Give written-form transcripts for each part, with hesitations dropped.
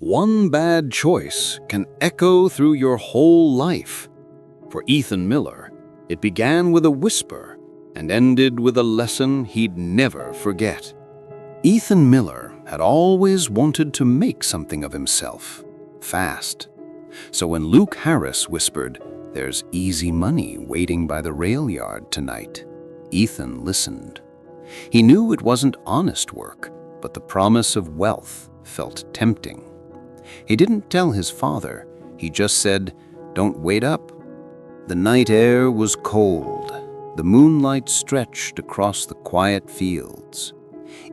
One bad choice can echo through your whole life. For Ethan Miller, it began with a whisper and ended with a lesson he'd never forget. Ethan Miller had always wanted to make something of himself, fast. So when Luke Harris whispered, "There's easy money waiting by the railyard tonight," Ethan listened. He knew it wasn't honest work, but the promise of wealth felt tempting. He didn't tell his father. He just said, "Don't wait up." The night air was cold. The moonlight stretched across the quiet fields.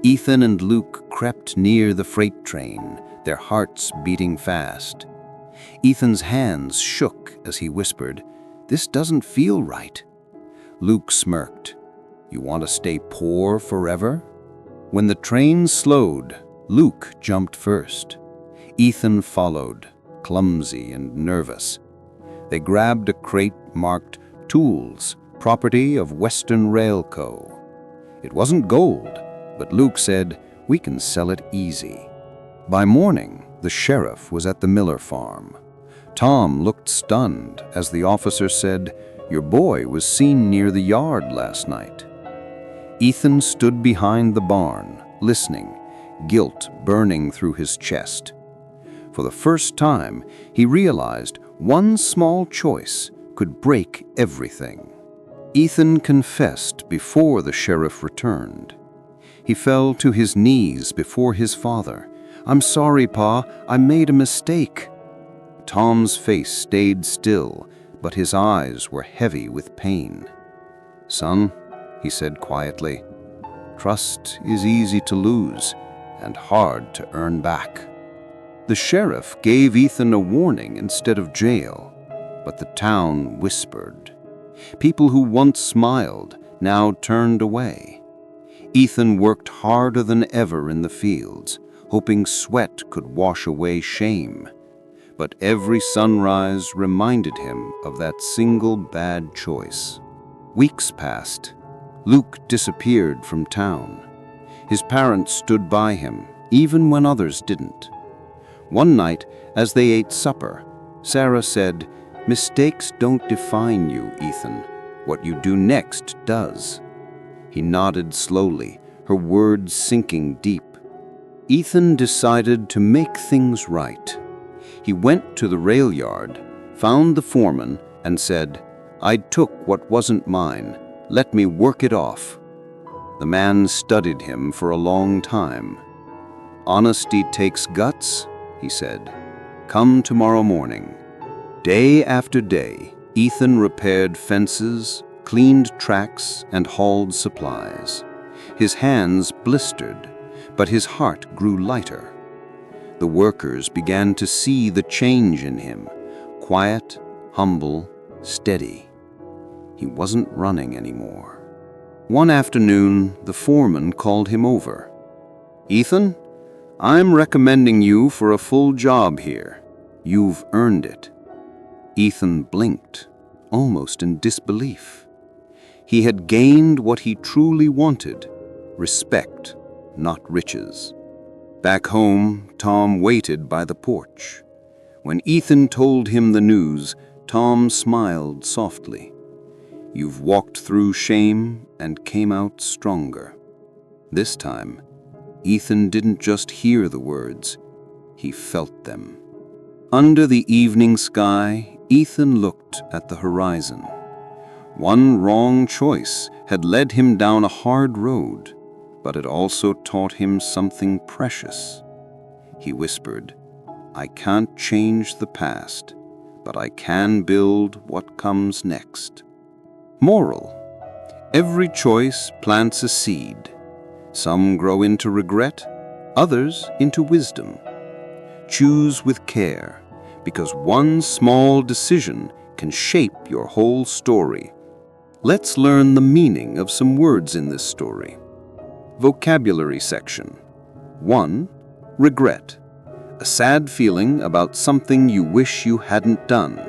Ethan and Luke crept near the freight train, their hearts beating fast. Ethan's hands shook as he whispered, "This doesn't feel right." Luke smirked. "You want to stay poor forever?" When the train slowed, Luke jumped first. Ethan followed, clumsy and nervous. They grabbed a crate marked "Tools, property of Western Rail Co." It wasn't gold, but Luke said, "We can sell it easy." By morning, the sheriff was at the Miller farm. Tom looked stunned as the officer said, "Your boy was seen near the yard last night." Ethan stood behind the barn, listening, guilt burning through his chest. For the first time, he realized one small choice could break everything. Ethan confessed before the sheriff returned. He fell to his knees before his father. "I'm sorry, Pa, I made a mistake." Tom's face stayed still, but his eyes were heavy with pain. "Son," he said quietly, "trust is easy to lose and hard to earn back." The sheriff gave Ethan a warning instead of jail, but the town whispered. People who once smiled now turned away. Ethan worked harder than ever in the fields, hoping sweat could wash away shame. But every sunrise reminded him of that single bad choice. Weeks passed. Luke disappeared from town. His parents stood by him, even when others didn't. One night, as they ate supper, Sarah said, "Mistakes don't define you, Ethan. What you do next does." He nodded slowly, her words sinking deep. Ethan decided to make things right. He went to the rail yard, found the foreman, and said, "I took what wasn't mine. Let me work it off." The man studied him for a long time. "Honesty takes guts," he said. "Come tomorrow morning." Day after day, Ethan repaired fences, cleaned tracks, and hauled supplies. His hands blistered, but his heart grew lighter. The workers began to see the change in him, quiet, humble, steady. He wasn't running anymore. One afternoon, the foreman called him over. "Ethan, I'm recommending you for a full job here. You've earned it." Ethan blinked, almost in disbelief. He had gained what he truly wanted, respect, not riches. Back home, Tom waited by the porch. When Ethan told him the news, Tom smiled softly. "You've walked through shame and came out stronger." This time, Ethan didn't just hear the words, he felt them. Under the evening sky, Ethan looked at the horizon. One wrong choice had led him down a hard road, but it also taught him something precious. He whispered, "I can't change the past, but I can build what comes next." Moral: every choice plants a seed. Some grow into regret, others into wisdom. Choose with care, because one small decision can shape your whole story. Let's learn the meaning of some words in this story. Vocabulary section. 1. Regret. A sad feeling about something you wish you hadn't done.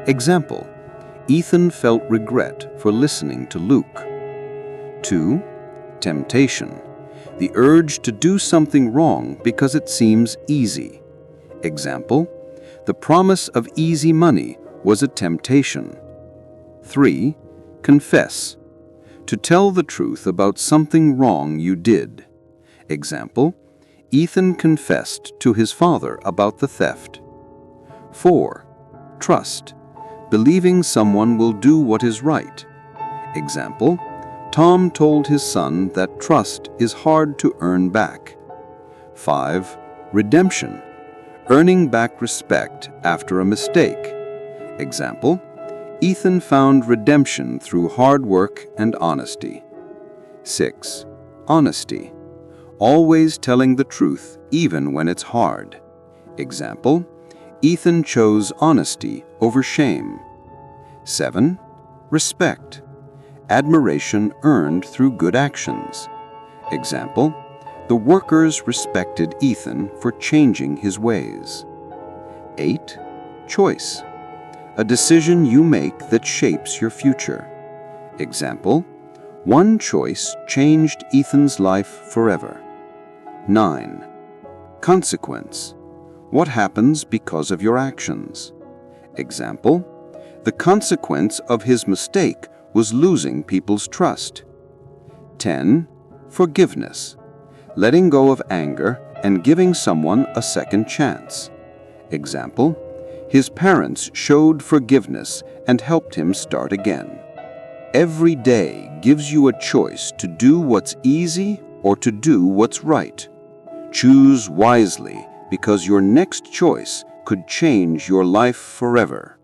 Example: Ethan felt regret for listening to Luke. 2. Temptation. The urge to do something wrong because it seems easy. Example, the promise of easy money was a temptation. 3. Confess. To tell the truth about something wrong you did. Example, Ethan confessed to his father about the theft. 4. Trust. Believing someone will do what is right. Example, Tom told his son that trust is hard to earn back. 5. Redemption. Earning back respect after a mistake. Example, Ethan found redemption through hard work and honesty. 6. Honesty. Always telling the truth even when it's hard. Example, Ethan chose honesty over shame. 7. Respect. Admiration earned through good actions. Example, the workers respected Ethan for changing his ways. 8. Choice. A decision you make that shapes your future. Example, one choice changed Ethan's life forever. 9. Consequence. What happens because of your actions? Example, the consequence of his mistake was losing people's trust. 10. Forgiveness. Letting go of anger and giving someone a second chance. Example, his parents showed forgiveness and helped him start again. Every day gives you a choice to do what's easy or to do what's right. Choose wisely because your next choice could change your life forever.